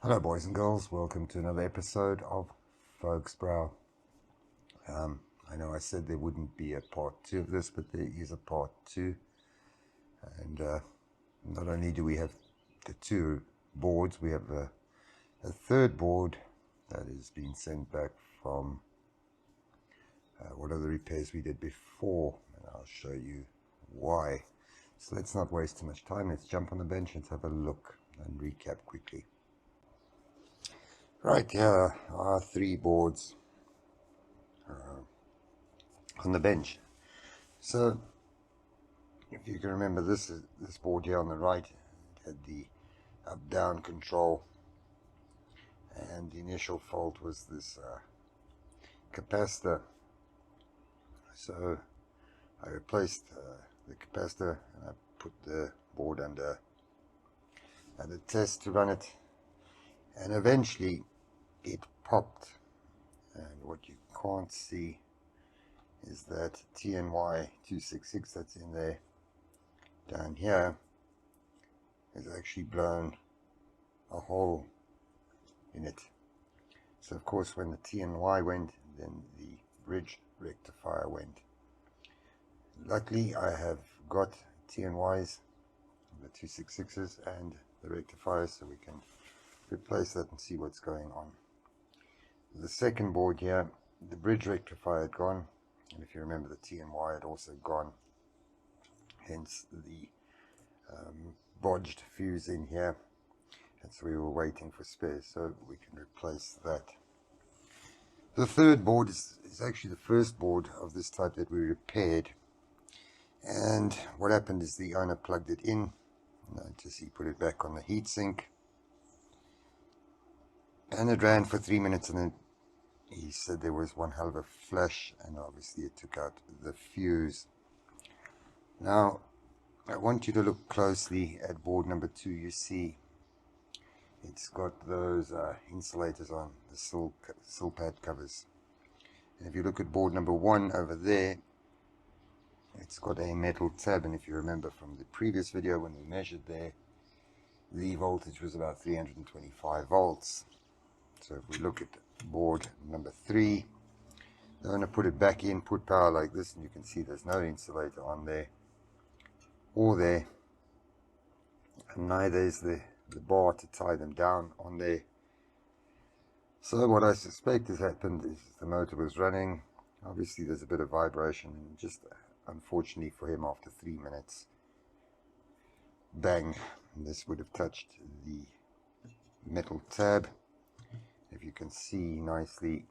Hello boys and girls, welcome to another episode of FoulkesBrau. I know I said there wouldn't be a part 2 of this, but there is a part 2. And not only do we have the 2 boards, we have a third board that is being sent back from one of the repairs we did before, and I'll show you why. So let's not waste too much time, let's jump on the bench, let's have a look and recap quickly. Right, here are 3 boards on the bench. So, if you can remember, this board here on the right had the up-down control, and the initial fault was this capacitor. So I replaced the capacitor and I put the board under a test to run it, and eventually it popped. And what you can't see is that TNY266 that's in there down here has actually blown a hole in it. So of course when the TNY went, then the bridge rectifier went. Luckily I have got TNYs, the 266s and the rectifiers, so we can replace that and see what's going on. The second board here, the bridge rectifier had gone, and if you remember, the TNY had also gone, hence the bodged fuse in here, and so we were waiting for spares, so we can replace that. The third board is actually the first board of this type that we repaired, and what happened is the owner plugged it in, notice he put it back on the heatsink, and it ran for 3 minutes, and then he said there was one hell of a flash, and obviously it took out the fuse. Now I want you to look closely at board number 2. You see it's got those insulators on, the sill pad covers, and if you look at board number 1 over there, it's got a metal tab, and if you remember from the previous video when we measured there, the voltage was about 325 volts. So if we look at board number 3, I'm going to put it back in, put power like this, and you can see there's no insulator on there or there, and neither is the bar to tie them down on there. So what I suspect has happened is the motor was running, obviously there's a bit of vibration, and just unfortunately for him, after 3 minutes, bang, this would have touched the metal tab. If you can see nicely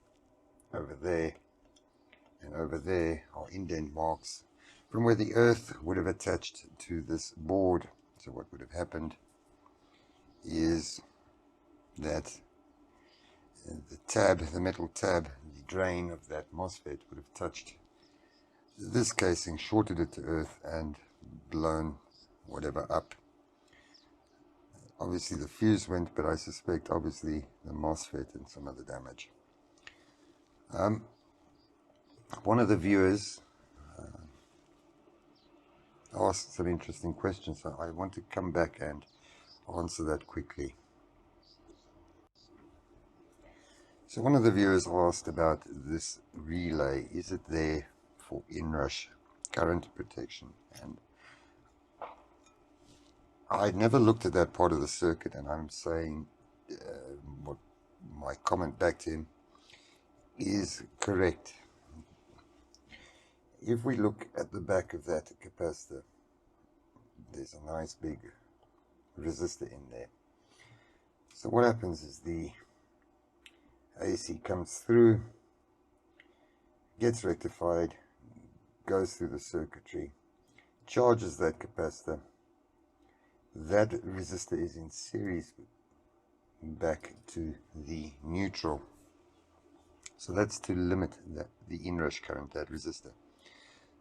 over there and over there are indent marks from where the earth would have attached to this board. So what would have happened is that the tab, the metal tab, the drain of that MOSFET would have touched this casing, shorted it to earth and blown whatever up. Obviously the fuse went, but I suspect obviously the MOSFET and some other damage. One of the viewers asked some interesting questions, so I want to come back and answer that quickly. So one of the viewers asked about this relay. Is it there for inrush current protection? And I'd never looked at that part of the circuit, and I'm saying what my comment back to him is correct. If we look at the back of that capacitor, there's a nice big resistor in there. So what happens is the AC comes through, gets rectified, goes through the circuitry, charges that capacitor. That resistor is in series back to the neutral. So that's to limit the inrush current, that resistor.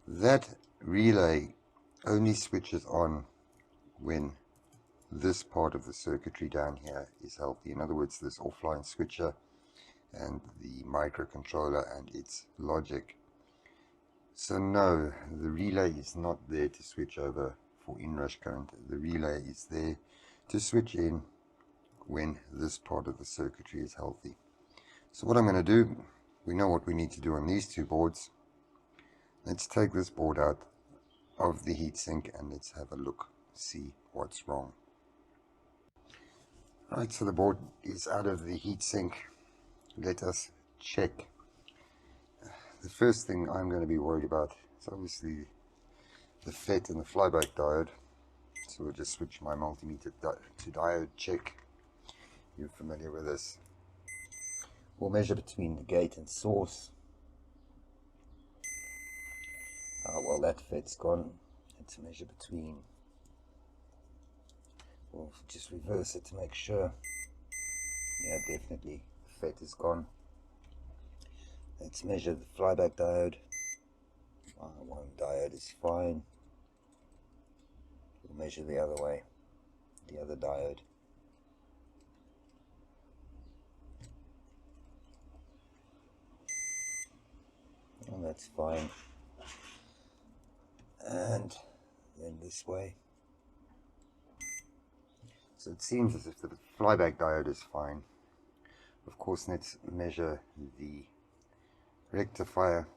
That relay only switches on when this part of the circuitry down here is healthy. In other words, this offline switcher and the microcontroller and its logic. So no, the relay is not there to switch over for inrush current. The relay is there to switch in when this part of the circuitry is healthy. So what I'm going to do, we know what we need to do on these two boards. Let's take this board out of the heatsink and let's have a look, see what's wrong. Right, so the board is out of the heatsink. Let us check. The first thing I'm going to be worried about is obviously the FET and the flyback diode. So we'll just switch my multimeter to diode check. You're familiar with this. We'll measure between the gate and source. Well, that FET's gone. Let's measure between. We'll just reverse it to make sure. Yeah, definitely the FET is gone. Let's measure the flyback diode. One diode is fine. We'll measure the other way, the other diode. Oh, that's fine. And then this way. So it seems as if the flyback diode is fine. Of course, let's measure the rectifier.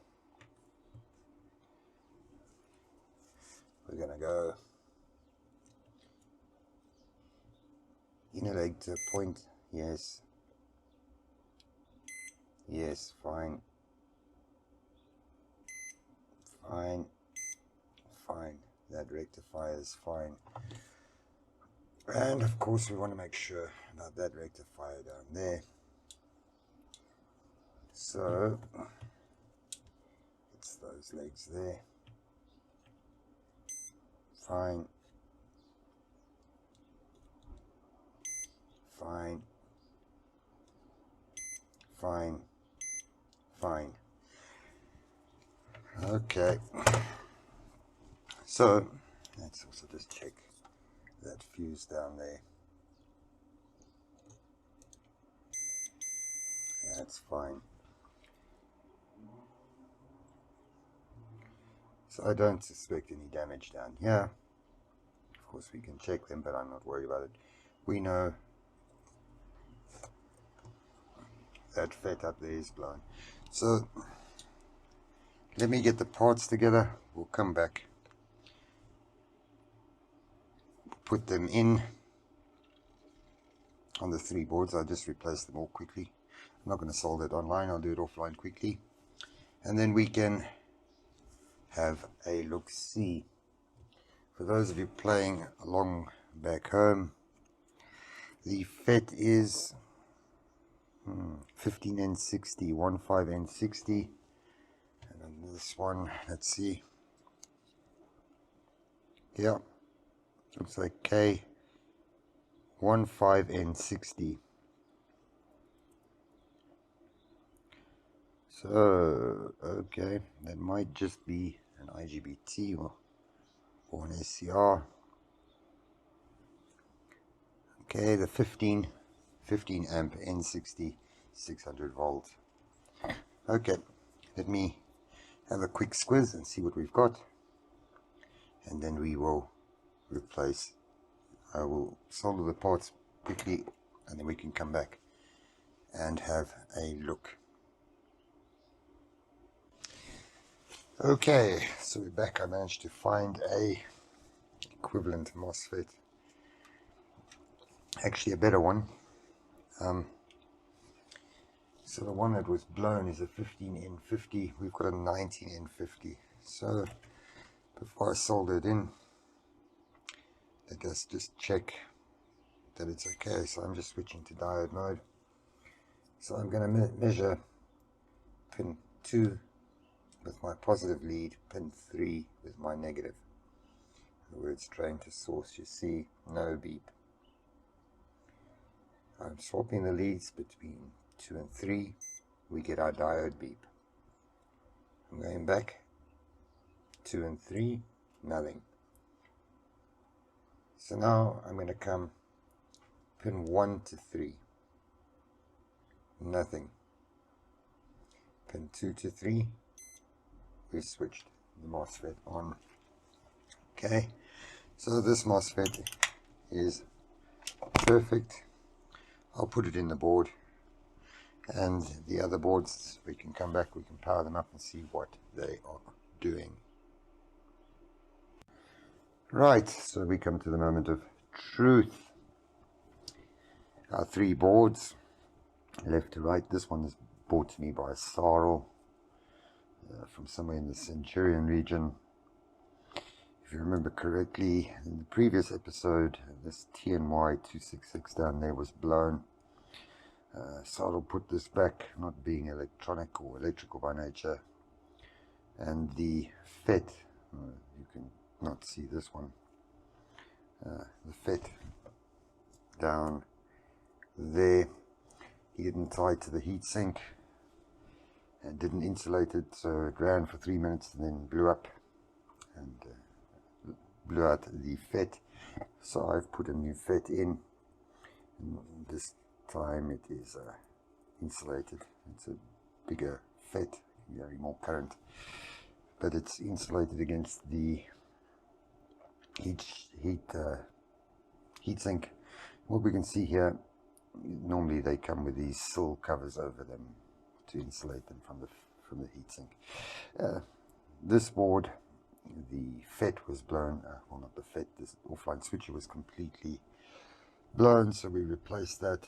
We're going to go inner leg to point. Yes. Yes, fine. Fine. Fine. That rectifier is fine. And of course we want to make sure about that rectifier down there. So it's those legs there. Fine. Fine. Fine. Fine. Okay. So let's also just check that fuse down there. That's fine. So I don't suspect any damage down here. Of course we can check them, but I'm not worried about it. We know that FET up there is blown. So let me get the parts together. We'll come back, put them in on the three boards. I'll just replace them all quickly. I'm not going to solder it online. I'll do it offline quickly, and then we can have a look-see. For those of you playing along back home, the FET is 15N60, 15N60, and on this one, let's see, yeah, looks like K15N60. So, okay, that might just be an IGBT or an SCR. Okay, the 15 amp N60 600 volt. Okay, let me have a quick squiz and see what we've got, and then we will replace. I will solder the parts quickly, and then we can come back and have a look. Okay, so we're back. I managed to find a equivalent MOSFET, actually a better one. So the one that was blown is a 15N50. We've got a 19N50. So before I solder it in, let us just check that it's okay. So I'm just switching to diode mode. So I'm going to measure pin 2 with my positive lead, pin 3 with my negative. The words drain to source, you see no beep. I'm swapping the leads between 2 and 3, we get our diode beep. I'm going back, 2 and 3, nothing. So now I'm going to come pin 1 to 3, nothing. Pin 2 to 3, we switched the MOSFET on. Okay, so this MOSFET is perfect. I'll put it in the board, and the other boards, we can come back, we can power them up and see what they are doing. Right, so we come to the moment of truth. Our three boards, left to right. This one is brought to me by Sarl from somewhere in the Centurion region. If you remember correctly, in the previous episode, this TNY266 down there was blown. Sarl put this back, not being electronic or electrical by nature, and the FET, you can not see this one, the FET down there, he didn't tie it to the heatsink and didn't insulate it, so it ran for 3 minutes and then blew up and blew out the FET. So I've put a new FET in, and this time it is insulated. It's a bigger FET, carry more current, but it's insulated against the heatsink. What we can see here, normally they come with these sill covers over them to insulate them from the heatsink. This board, the FET was blown, well, not the FET, this offline switcher was completely blown, so we replaced that.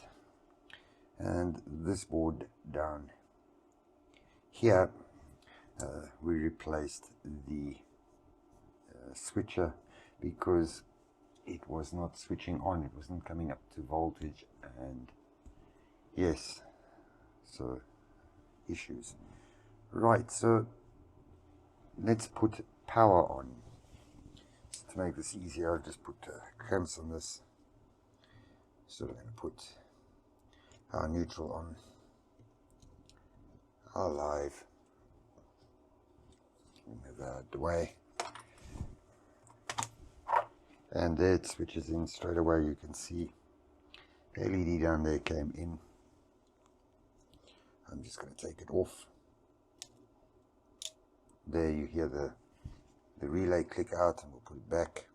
And this board down here, we replaced the switcher because it was not switching on, it wasn't coming up to voltage, and yes, so issues. Right, so let's put power on. So to make this easier, I've just put clamps on this. So we're going to put our neutral on, our live, move that out of the way, and there it switches in straight away. You can see the LED down there came in. I'm just going to take it off. There you hear the relay click out, and we'll put it back,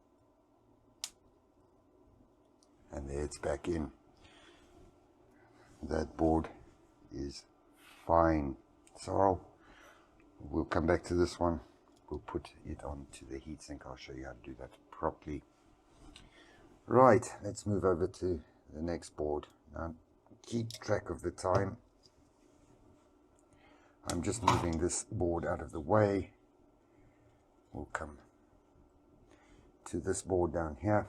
and there it's back in. That board is fine. So we'll come back to this one, we'll put it onto the heatsink. I'll show you how to do that properly. Right, let's move over to the next board. Now keep track of the time. I'm just moving this board out of the way. We'll come to this board down here.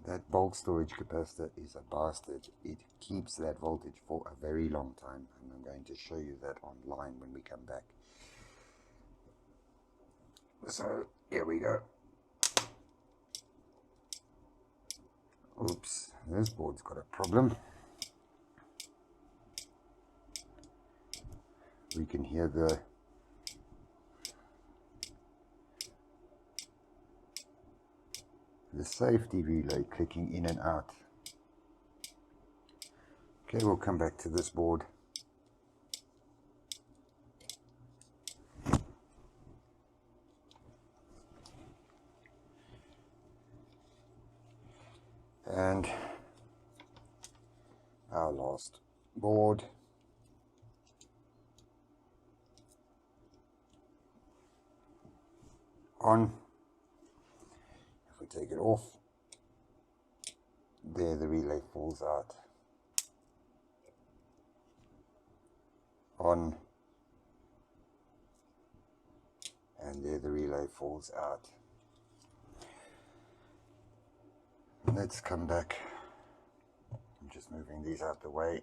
That bulk storage capacitor is a bastard. It keeps that voltage for a very long time, and I'm going to show you that online when we come back. So here we go. Oops, this board's got a problem. We can hear the safety relay clicking in and out. Okay, we'll come back to this board. And our last board. On. If we take it off, there the relay falls out. On, and there the relay falls out. Let's come back. I'm just moving these out the way.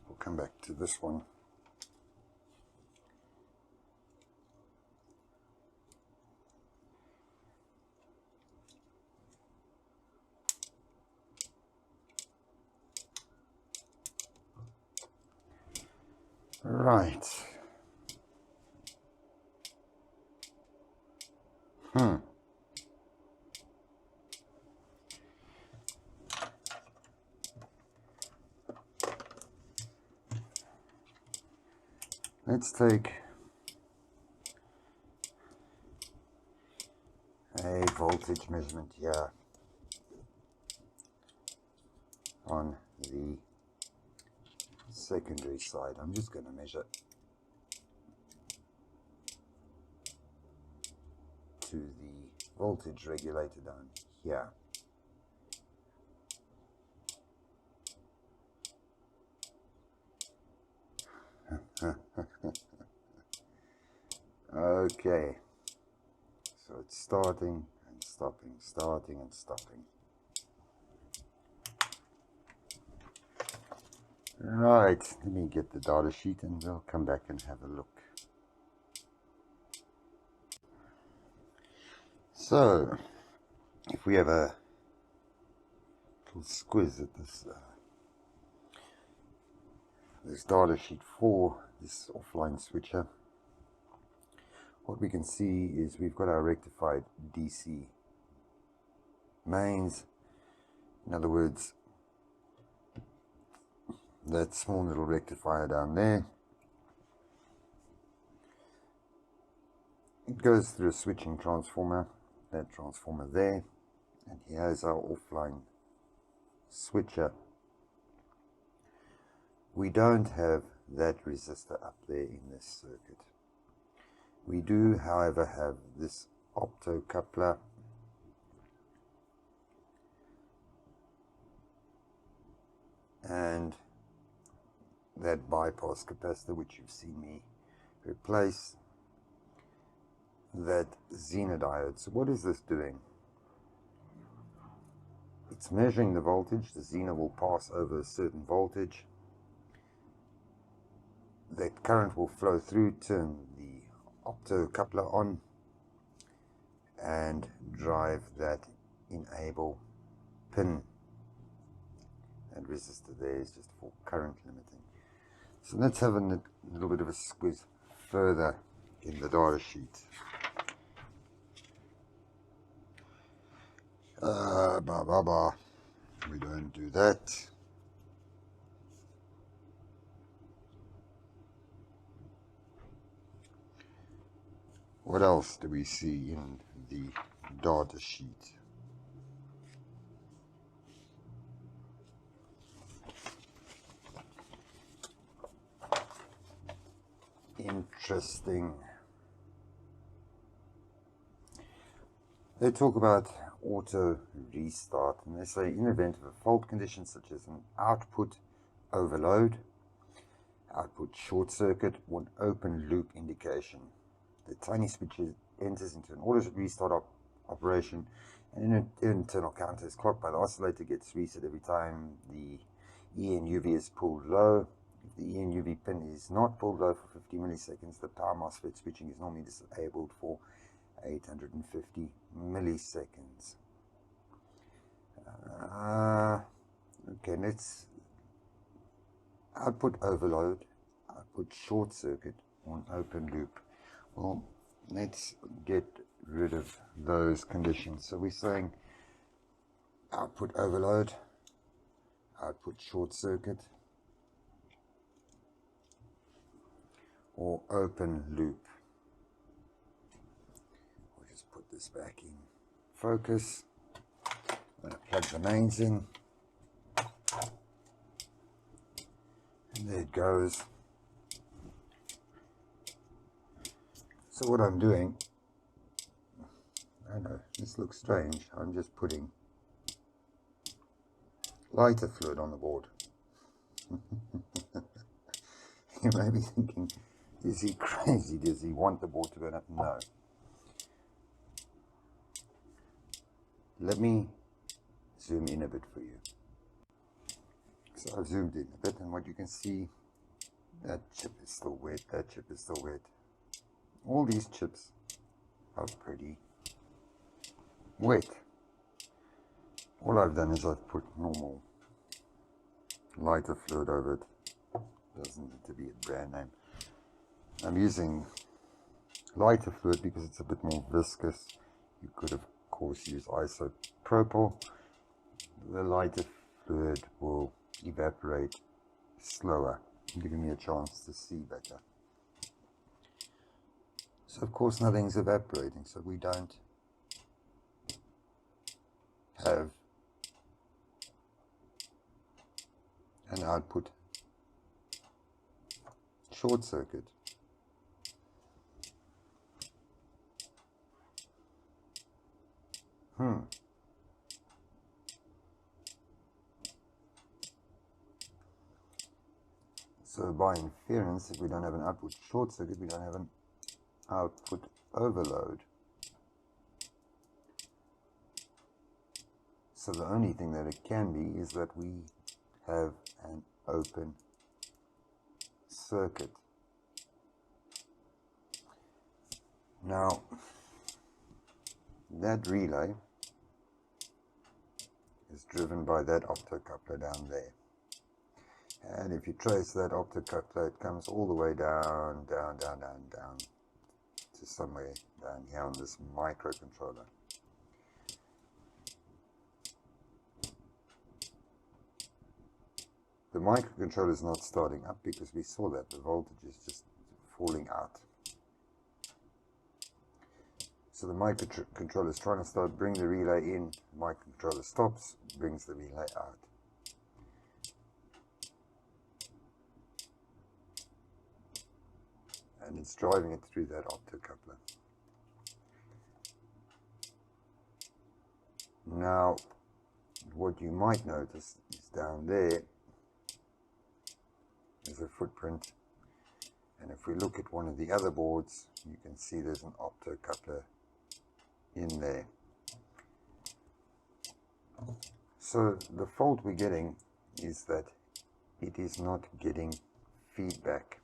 We'll come back to this one. Right. Let's take a voltage measurement here. on the secondary side. I'm just going to measure to the voltage regulator down here. Okay, so it's starting and stopping, starting and stopping. Right, let me get the data sheet and we'll come back and have a look. So, if we have a little squiz at this data sheet for this offline switcher, what we can see is we've got our rectified DC mains. In other words, that small little rectifier down there, it goes through a switching transformer, that transformer there, and here's our offline switcher. We don't have that resistor up there in this circuit. We do, however, have this optocoupler and that bypass capacitor, which you've seen me replace, that Zener diode. So what is this doing? It's measuring the voltage. The Zener will pass over a certain voltage. That current will flow through, turn the optocoupler on, and drive that enable pin. And resistor there is just for current limiting. So let's have a little bit of a squeeze further in the data sheet. We don't do that. What else do we see in the data sheet? Interesting. They talk about auto restart, and they say in event of a fault condition such as an output overload, output short circuit, or an open loop indication, the tiny switch enters into an auto restart operation, and an internal counter is clocked by the oscillator, gets reset every time the EN/UV is pulled low. If the EN/UV pin is not pulled low for 50 milliseconds, the power MOSFET switching is normally disabled for 850 milliseconds. Okay, let's output overload, output short circuit, on open loop. Well, let's get rid of those conditions. So we're saying output overload, output short circuit, or open loop. We'll just put this back in focus. I'm going to plug the mains in, and there it goes. So what I'm doing, I know this looks strange, I'm just putting lighter fluid on the board. You may be thinking, is he crazy? Does he want the board to burn up? No. Let me zoom in a bit for you. So I've zoomed in a bit, and what you can see, that chip is still wet, that chip is still wet. All these chips are pretty wet. All I've done is I've put normal lighter fluid over it. Doesn't need to be a brand name. I'm using lighter fluid because it's a bit more viscous. You could of course use isopropyl. The lighter fluid will evaporate slower, giving me a chance to see better. So of course nothing's evaporating, so we don't have an output short circuit. So by inference, if we don't have an output short circuit, we don't have an output overload. So the only thing that it can be is that we have an open circuit. Now, that relay is driven by that optocoupler down there. And if you trace that optocoupler, it comes all the way down to somewhere down here on this microcontroller. The microcontroller is not starting up because we saw that the voltage is just falling out. So the microcontroller is trying to start, bring the relay in, the microcontroller stops, brings the relay out. And it's driving it through that optocoupler. Now, what you might notice is down there is a footprint, and if we look at one of the other boards, you can see there's an optocoupler in there. So the fault we're getting is that it is not getting feedback.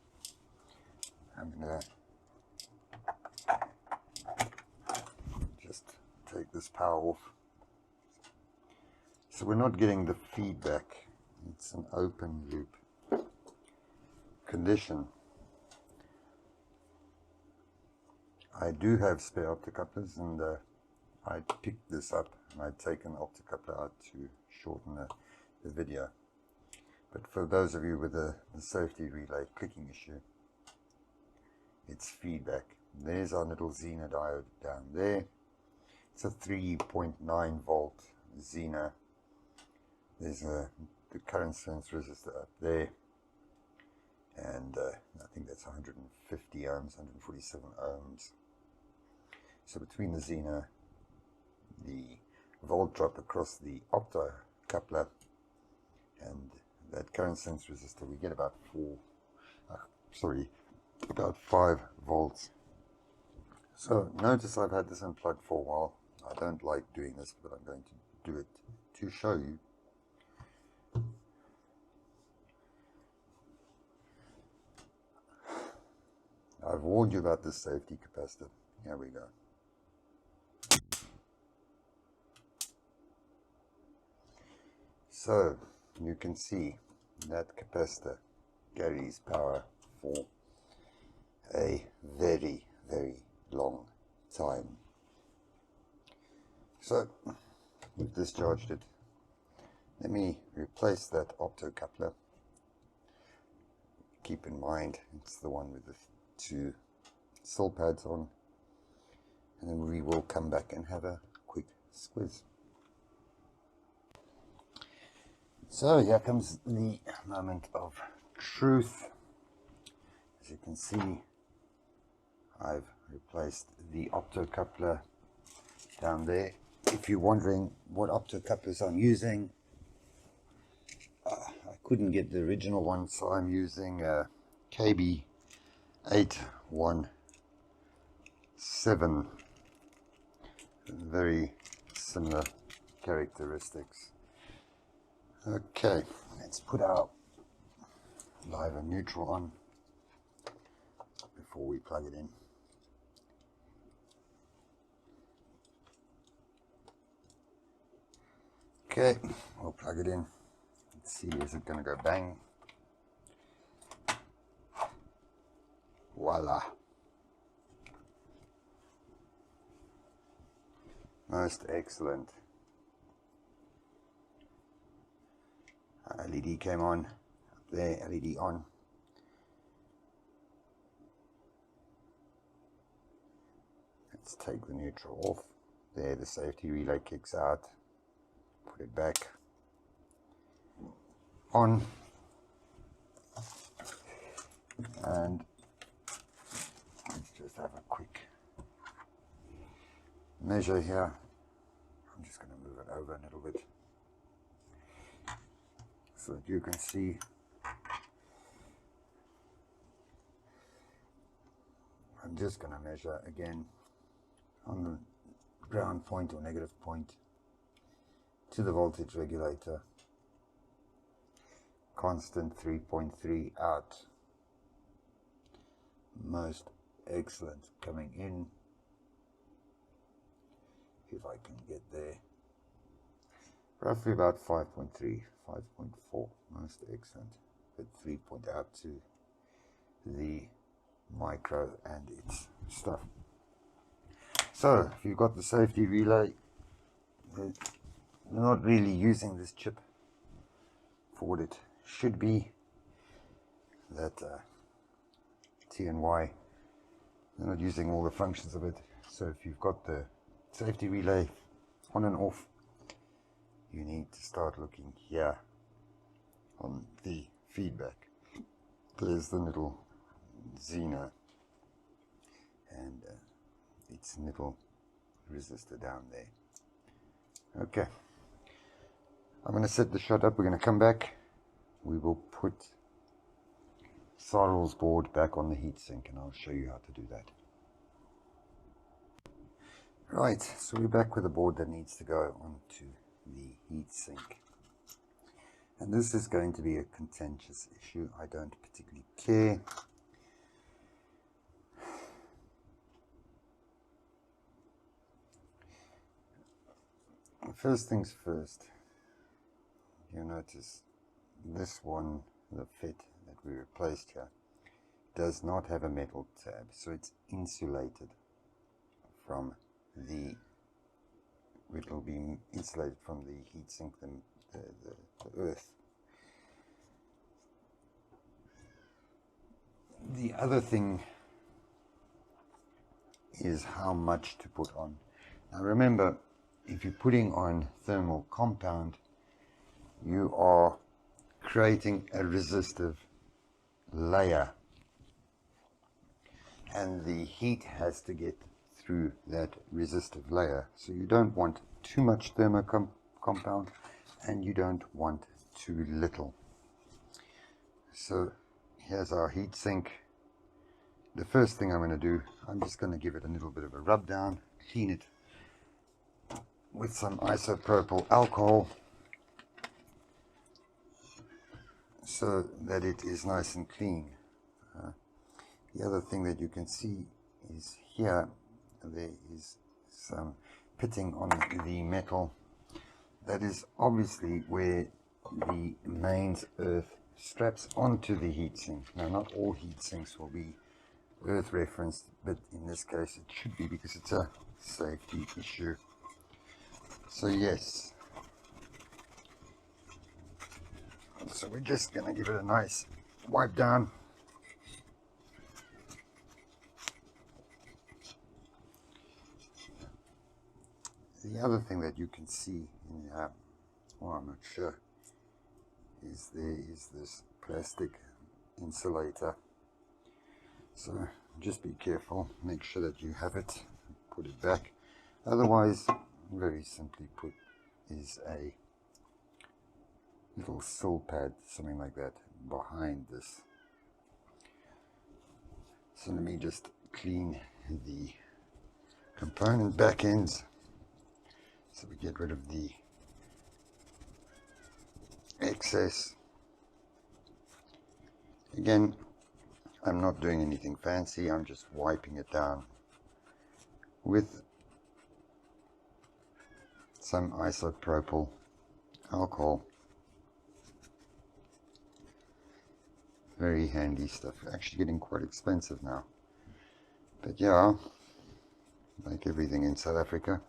I'm going to just take this power off. So we're not getting the feedback. It's an open loop condition. I do have spare optocouplers, and I picked this up and I'd taken the optocoupler out to shorten the video. But for those of you with the safety relay clicking issue, it's feedback. There's our little Zener diode down there. It's a 3.9 volt Zener. There's the current sense resistor up there, and I think that's 150 ohms, 147 ohms. So between the Zener, the volt drop across the optocoupler, and that current sense resistor, we get about about 5 volts. So notice I've had this unplugged for a while. I don't like doing this, but I'm going to do it to show you. I've warned you about this safety capacitor. Here we go. So you can see that capacitor carries power for a very, very long time. So we've discharged it. Let me replace that optocoupler. Keep in mind it's the one with the 2 sill pads on, and then we will come back and have a quick squiz. So here comes the moment of truth. As you can see, I've replaced the optocoupler down there. If you're wondering what optocouplers I'm using, I couldn't get the original one, so I'm using KB817. Very similar characteristics. Okay, let's put our live and neutral on before we plug it in. Okay, we'll plug it in. Let's see, is it going to go bang? Voila. Most excellent. LED came on. Up there, LED on. Let's take the neutral off. There, the safety relay kicks out. Put it back on. And let's just have a quick measure here. I'm just going to move it over a little bit so that you can see. I'm just going to measure again on the ground point or negative point to the voltage regulator. Constant 3.3 out. Most excellent. Coming in, if I can get there, roughly about 5.3, 5.4. Most excellent. But 3 point out to the micro and its stuff. So if you've got the safety relay, you're not really using this chip for what it should be. That T and Y, you're not using all the functions of it. So if you've got the safety relay on and off, you need to start looking here on the feedback. There's the little Xena and its little resistor down there. Okay, I'm going to set the shot up. We're going to come back. We will put Cyril's board back on the heatsink and I'll show you how to do that. Right, so we're back with a board that needs to go onto the heatsink. And this is going to be a contentious issue. I don't particularly care. First things first, you'll notice this one, the fit that we replaced here, does not have a metal tab, so it's insulated from the, it will be insulated from the heatsink, the earth. The other thing is how much to put on. Now remember, if you're putting on thermal compound, you are creating a resistive layer, and the heat has to get through that resistive layer. So you don't want too much compound and you don't want too little. So here's our heat sink. The first thing I'm going to do, I'm just going to give it a little bit of a rub down, clean it with some isopropyl alcohol so that it is nice and clean. The other thing that you can see is here there is some pitting on the metal. That is obviously where the mains earth straps onto the heatsink. Now not all heatsinks will be earth referenced, but in this case it should be because it's a safety issue. So yes, so we're just going to give it a nice wipe down. The other thing that you can see in here, well, I'm not sure, is there is this plastic insulator. So just be careful, make sure that you have it, put it back. Otherwise, very simply put, is a little sill pad, something like that, behind this. So let me just clean the component back ends so we get rid of the excess. Again, I'm not doing anything fancy, I'm just wiping it down with some isopropyl alcohol. Very handy stuff, actually getting quite expensive now, but yeah, like everything in South Africa.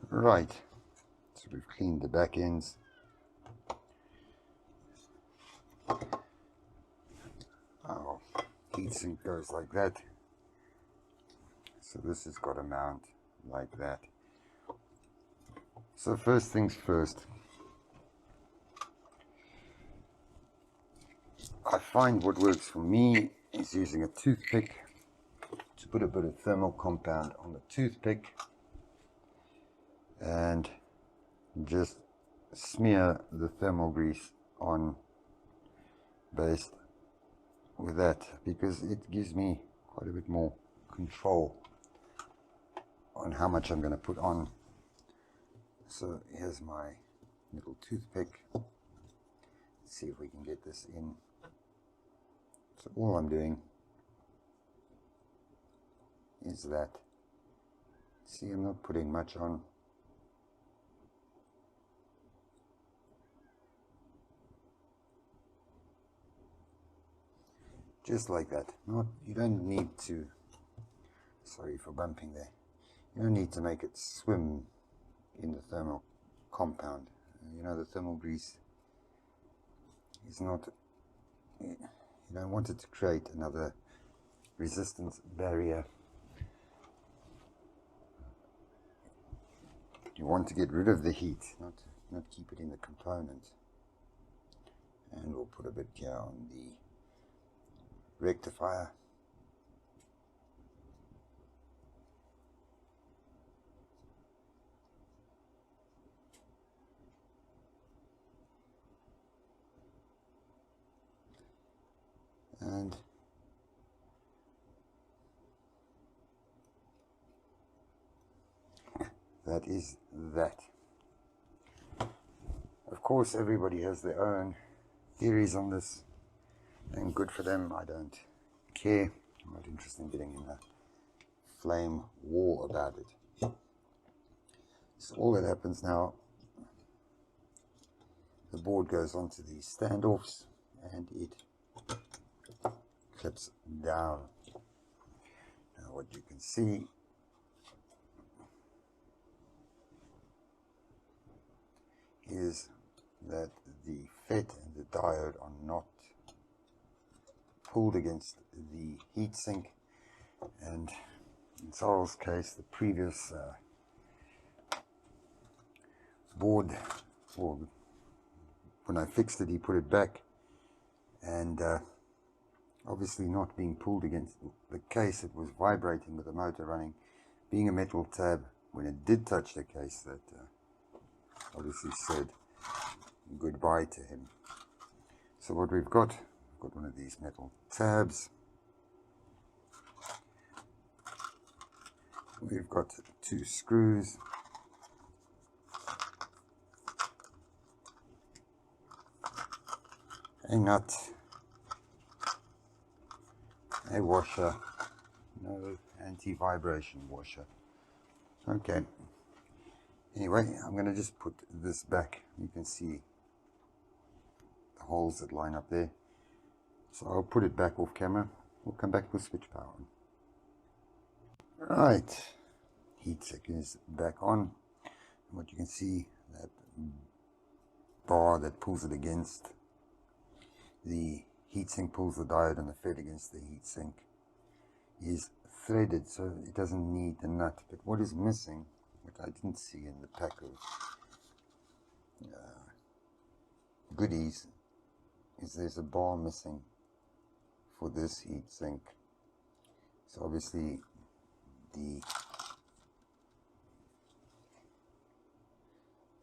Right, so we've cleaned the back ends. Our heatsink goes like that. So this has got a mount like that. So first things first, I find what works for me is using a toothpick to put a bit of thermal compound on the toothpick and just smear the thermal grease on based with that, because it gives me quite a bit more control on how much I'm going to put on. So here's my little toothpick. Let's see if we can get this in. So all I'm doing is that. See, I'm not putting much on. Just like that. You don't need to, sorry for bumping there, you don't need to make it swim in the thermal compound. You know, the thermal grease is not, you don't want it to create another resistance barrier. You want to get rid of the heat, not keep it in the component. And we'll put a bit here on the rectifier. And that is that. Of course, everybody has their own theories on this, and good for them. I don't care. I'm not interested in getting in a flame war about it. So all that happens now, the board goes onto these standoffs and it clips down. Now what you can see is that the FET and the diode are not pulled against the heatsink, and in Sarl's case the previous board, or when I fixed it, he put it back, and obviously not being pulled against the case, it was vibrating with the motor running. Being a metal tab, when it did touch the case, that obviously said goodbye to him. So what we've got one of these metal tabs. We've got 2 screws. A nut, a washer, no anti-vibration washer. Okay. Anyway, I'm going to just put this back. You can see the holes that line up there. So I'll put it back off camera. We'll come back with switch power on. Right, heatsink is back on. And what you can see, that bar that pulls it against the heatsink, pulls the diode and the FET against the heatsink, is threaded, so it doesn't need the nut. But what is missing, which I didn't see in the pack of goodies, is there's a bar missing for this heatsink. So obviously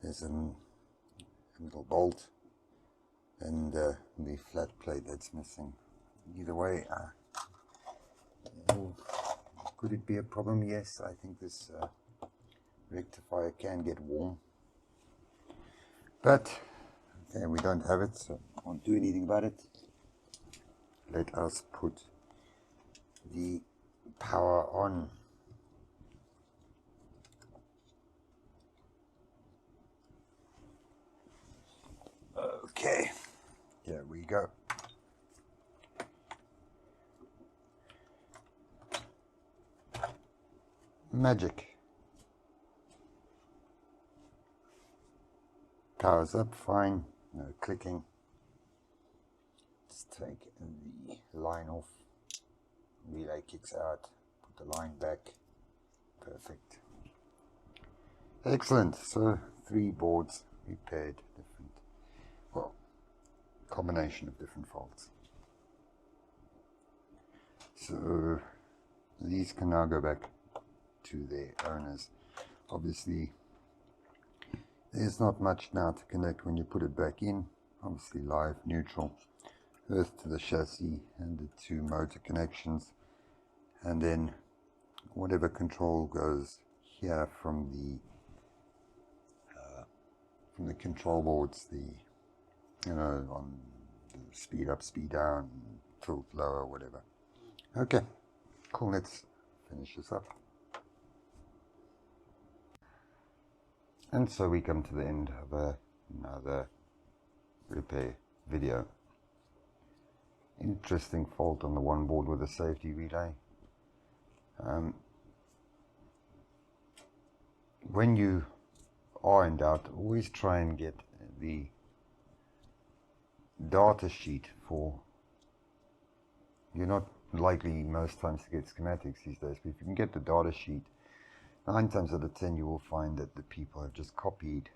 there's a little bolt and the flat plate that's missing. Either way, could it be a problem? Yes, I think this rectifier can get warm, but okay, we don't have it, so I won't do anything about it. Let us put the power on. Okay, here we go. Magic. Power's up, fine, no clicking. Let's take the line off. Relay kicks out, put the line back. Perfect. Excellent. So 3 boards repaired, different, well, combination of different faults. So these can now go back to their owners. Obviously there's not much now to connect when you put it back in. Obviously live, neutral, earth to the chassis and the two motor connections, and then whatever control goes here from the control boards, on the speed up, speed down, tilt lower, whatever. Okay, cool, let's finish this up. And so we come to the end of another repair video. Interesting fault on the one board with a safety relay. When you are in doubt, always try and get the data sheet for, you're not likely most times to get schematics these days, but if you can get the data sheet, 9 times out of 10 you will find that the people have just copied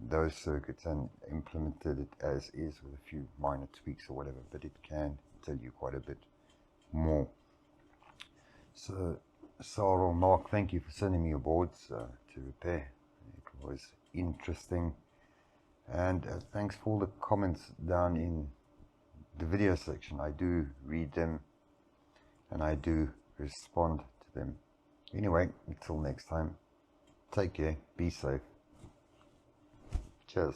those circuits and implemented it as is with a few minor tweaks or whatever, but it can tell you quite a bit more. So Sarah, Mark, thank you for sending me your boards to repair. It was interesting, and thanks for all the comments down in the video section. I do read them and I do respond to them. Anyway, until next time, take care, be safe. Cheers.